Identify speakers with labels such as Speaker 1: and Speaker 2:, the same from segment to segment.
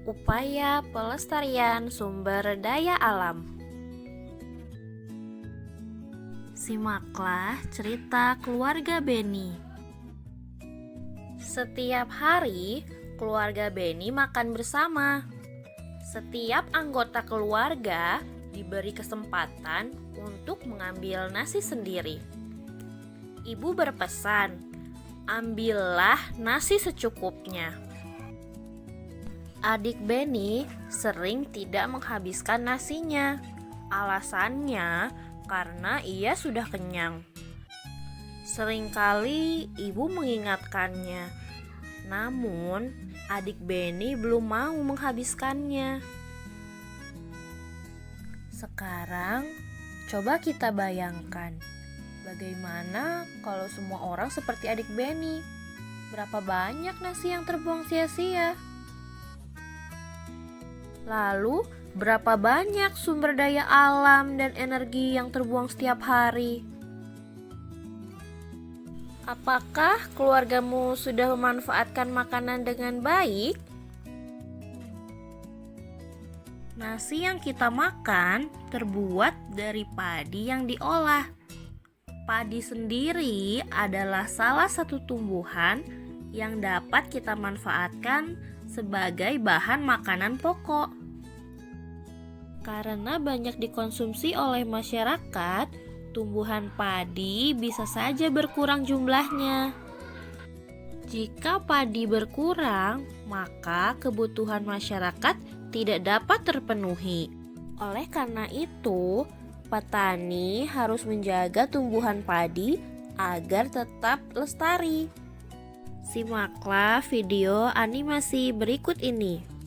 Speaker 1: Upaya pelestarian sumber daya alam. Simaklah cerita keluarga Beni. Setiap hari, keluarga Beni makan bersama. Setiap anggota keluarga diberi kesempatan untuk mengambil nasi sendiri. Ibu berpesan, ambillah nasi secukupnya. Adik Beni sering tidak menghabiskan nasinya. Alasannya karena ia sudah kenyang. Seringkali ibu mengingatkannya, namun adik Beni belum mau menghabiskannya. Sekarang coba kita bayangkan, bagaimana kalau semua orang seperti adik Beni? Berapa banyak nasi yang terbuang sia-sia? Lalu, berapa banyak sumber daya alam dan energi yang terbuang setiap hari? Apakah keluargamu sudah memanfaatkan makanan dengan baik? Nasi yang kita makan terbuat dari padi yang diolah. Padi sendiri adalah salah satu tumbuhan yang dapat kita manfaatkan sebagai bahan makanan pokok. Karena banyak dikonsumsi oleh masyarakat, tumbuhan padi bisa saja berkurang jumlahnya. Jika padi berkurang, maka kebutuhan masyarakat tidak dapat terpenuhi. Oleh karena itu, petani harus menjaga tumbuhan padi agar tetap lestari. Simaklah video animasi berikut ini.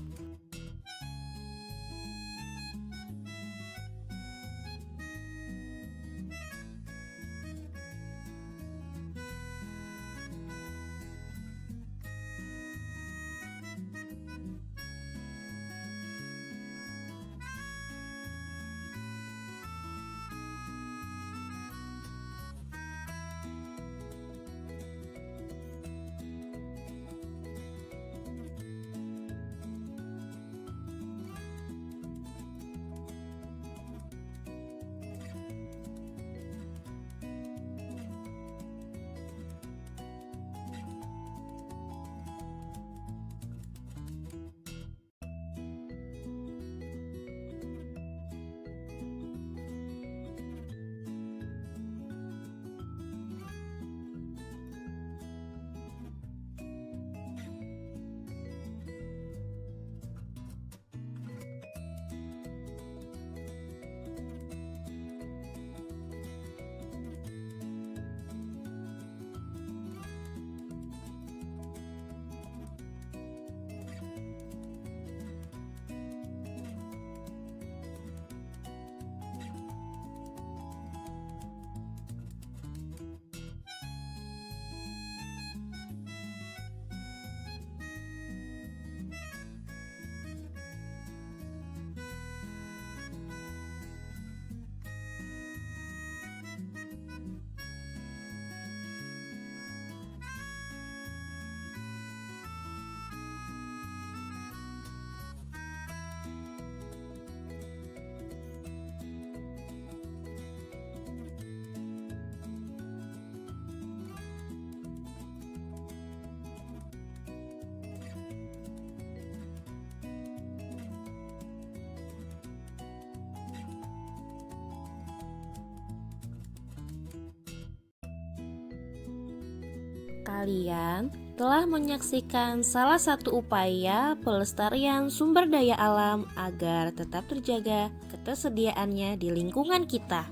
Speaker 1: Kalian telah menyaksikan salah satu upaya pelestarian sumber daya alam agar tetap terjaga ketersediaannya di lingkungan kita.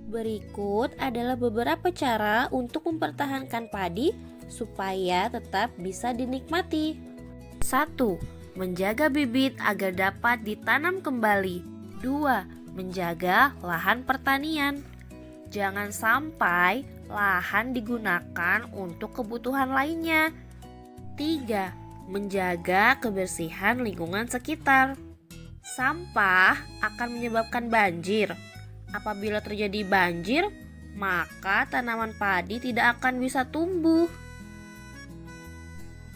Speaker 1: Berikut adalah beberapa cara untuk mempertahankan padi supaya tetap bisa dinikmati. 1. Menjaga bibit agar dapat ditanam kembali. 2. Menjaga lahan pertanian. Jangan sampai lahan digunakan untuk kebutuhan lainnya. 3. Menjaga kebersihan lingkungan sekitar. Sampah akan menyebabkan banjir. Apabila terjadi banjir, maka tanaman padi tidak akan bisa tumbuh.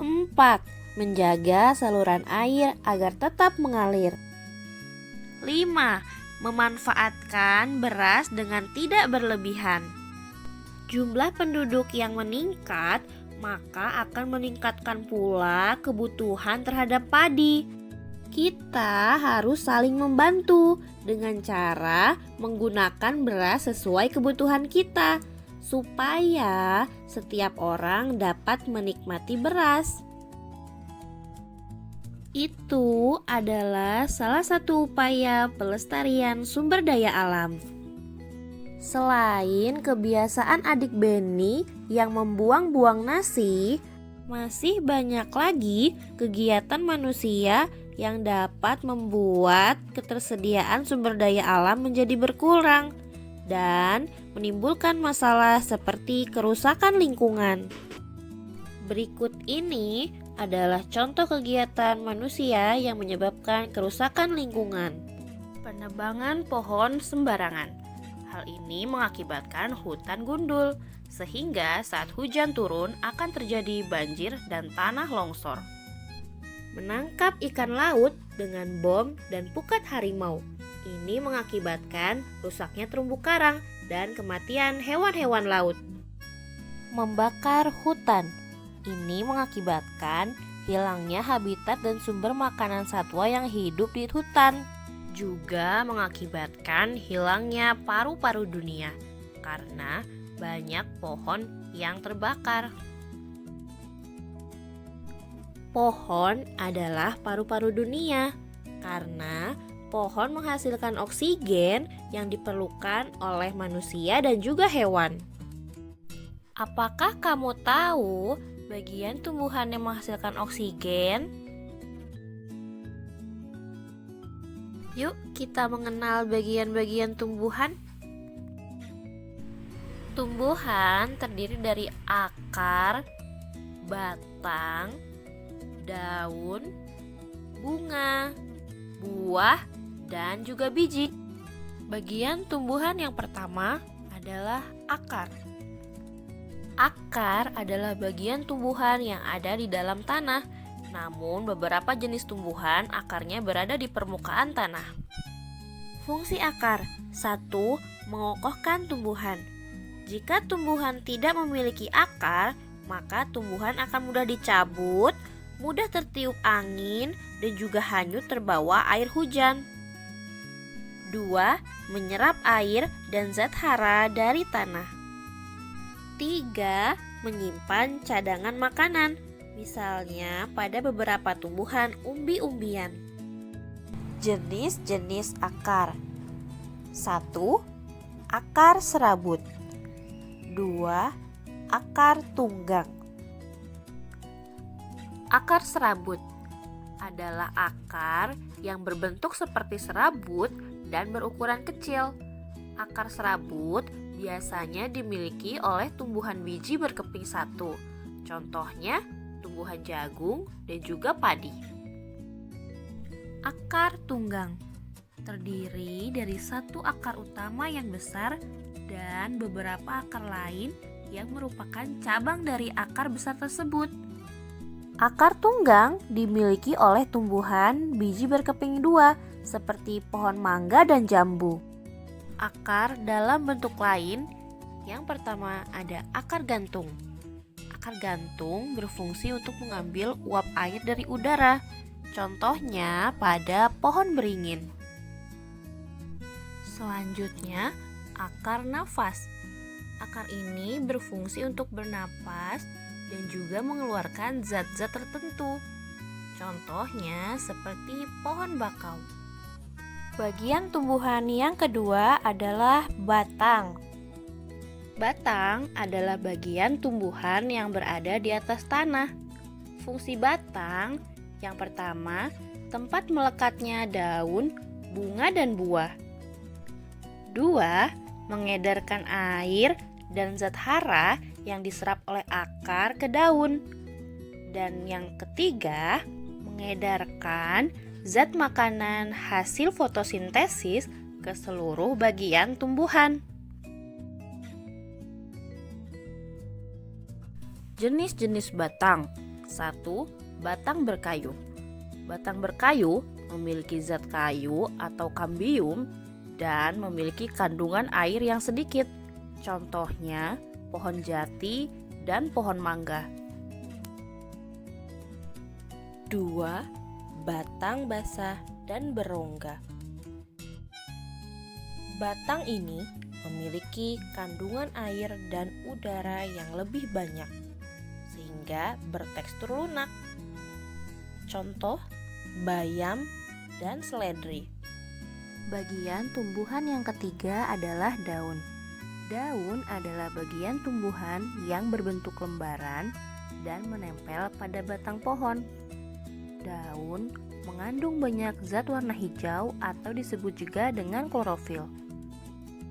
Speaker 1: 4. menjaga saluran air agar tetap mengalir. 5. Memanfaatkan beras dengan tidak berlebihan. Jumlah penduduk yang meningkat, maka akan meningkatkan pula kebutuhan terhadap padi. Kita harus saling membantu dengan cara menggunakan beras sesuai kebutuhan kita, supaya setiap orang dapat menikmati beras. Itu adalah salah satu upaya pelestarian sumber daya alam. Selain kebiasaan adik Beni yang membuang-buang nasi, masih banyak lagi kegiatan manusia yang dapat membuat ketersediaan sumber daya alam menjadi berkurang dan menimbulkan masalah seperti kerusakan lingkungan. Berikut ini adalah contoh kegiatan manusia yang menyebabkan kerusakan lingkungan. Penebangan pohon sembarangan. Hal ini mengakibatkan hutan gundul, sehingga saat hujan turun akan terjadi banjir dan tanah longsor. Menangkap ikan laut dengan bom dan pukat harimau. Ini mengakibatkan rusaknya terumbu karang dan kematian hewan-hewan laut. Membakar hutan. Ini mengakibatkan hilangnya habitat dan sumber makanan satwa yang hidup di hutan. Juga mengakibatkan hilangnya paru-paru dunia karena banyak pohon yang terbakar. Pohon adalah paru-paru dunia karena pohon menghasilkan oksigen yang diperlukan oleh manusia dan juga hewan. Apakah kamu tahu bagian tumbuhan yang menghasilkan oksigen? Yuk kita mengenal bagian-bagian tumbuhan. Tumbuhan terdiri dari akar, batang, daun, bunga, buah, dan juga biji. Bagian tumbuhan yang pertama adalah akar. Akar adalah bagian tumbuhan yang ada di dalam tanah, namun beberapa jenis tumbuhan akarnya berada di permukaan tanah. Fungsi akar: 1. Mengokohkan tumbuhan. Jika tumbuhan tidak memiliki akar, maka tumbuhan akan mudah dicabut, mudah tertiup angin, dan juga hanyut terbawa air hujan. 2. Menyerap air dan zat hara dari tanah. 3. Menyimpan cadangan makanan, misalnya pada beberapa tumbuhan umbi-umbian. Jenis-jenis akar. 1. Akar serabut. 2. Akar tunggang. Akar serabut adalah akar yang berbentuk seperti serabut dan berukuran kecil. Akar serabut biasanya dimiliki oleh tumbuhan biji berkeping satu. Contohnya tumbuhan jagung dan juga padi. Akar tunggang terdiri dari satu akar utama yang besar dan beberapa akar lain yang merupakan cabang dari akar besar tersebut. Akar tunggang dimiliki oleh tumbuhan biji berkeping dua seperti pohon mangga dan jambu. Akar dalam bentuk lain, yang pertama ada akar gantung. Akar gantung berfungsi untuk mengambil uap air dari udara, contohnya pada pohon beringin. Selanjutnya, akar nafas. Akar ini berfungsi untuk bernapas dan juga mengeluarkan zat-zat tertentu, contohnya seperti pohon bakau. Bagian tumbuhan yang kedua adalah batang. Batang adalah bagian tumbuhan yang berada di atas tanah. Fungsi batang yang pertama, tempat melekatnya daun, bunga, dan buah. 2. Mengedarkan air dan zat hara yang diserap oleh akar ke daun. Dan yang ketiga, mengedarkan zat makanan hasil fotosintesis ke seluruh bagian tumbuhan. Jenis-jenis batang. 1.
Speaker 2: Batang berkayu. Batang berkayu memiliki zat kayu atau kambium dan memiliki kandungan air yang sedikit. Contohnya pohon jati dan pohon mangga. 2. Batang basah dan berongga. Batang ini memiliki kandungan air dan udara yang lebih banyak, sehingga bertekstur lunak. Contoh, bayam dan seledri.
Speaker 1: Bagian tumbuhan yang ketiga adalah daun. Daun adalah bagian tumbuhan yang berbentuk lembaran dan menempel pada batang pohon. Daun mengandung banyak zat warna hijau atau disebut juga dengan klorofil.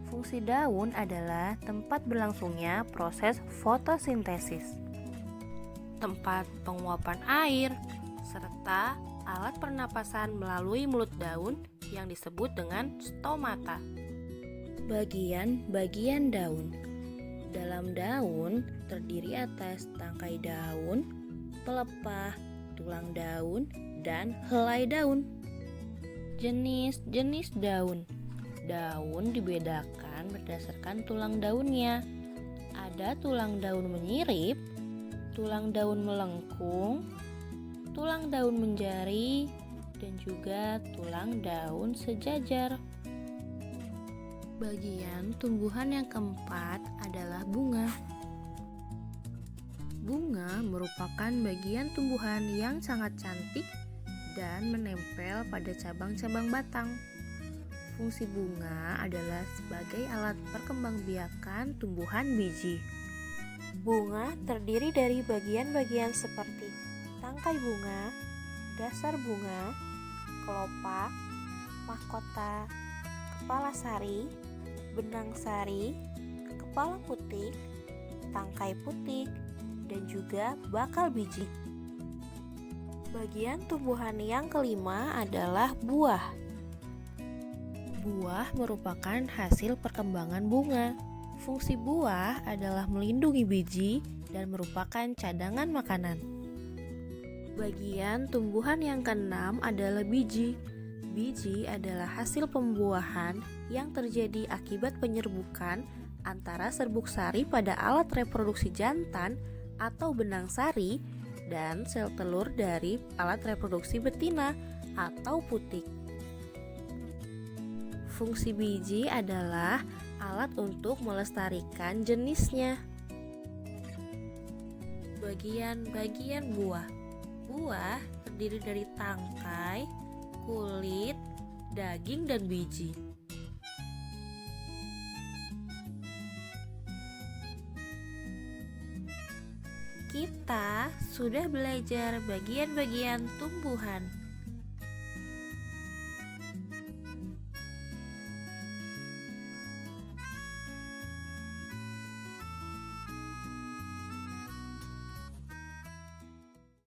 Speaker 1: Fungsi daun adalah tempat berlangsungnya proses fotosintesis, tempat penguapan air, serta alat pernapasan melalui mulut daun yang disebut dengan stomata. Bagian-bagian daun. Dalam daun terdiri atas tangkai daun, pelepah, tulang daun, dan helai daun. Jenis-jenis daun. Daun dibedakan berdasarkan tulang daunnya. Ada tulang daun menyirip, tulang daun melengkung, tulang daun menjari, dan juga tulang daun sejajar. Bagian tumbuhan yang keempat adalah bunga. Bunga merupakan bagian tumbuhan yang sangat cantik dan menempel pada cabang-cabang batang. Fungsi bunga adalah sebagai alat perkembangbiakan tumbuhan biji. Bunga terdiri dari bagian-bagian seperti tangkai bunga, dasar bunga, kelopak, mahkota, kepala sari, benang sari, kepala putik, tangkai putik, dan juga bakal biji. Bagian tumbuhan yang kelima adalah buah. Buah merupakan hasil perkembangan bunga. Fungsi buah adalah melindungi biji dan merupakan cadangan makanan. Bagian tumbuhan yang keenam adalah biji. Biji adalah hasil pembuahan yang terjadi akibat penyerbukan antara serbuk sari pada alat reproduksi jantan atau benang sari dan sel telur dari alat reproduksi betina atau putik. Fungsi biji adalah alat untuk melestarikan jenisnya. Bagian-bagian buah. Buah terdiri dari tangkai, kulit, daging, dan biji. Kita sudah belajar bagian-bagian tumbuhan.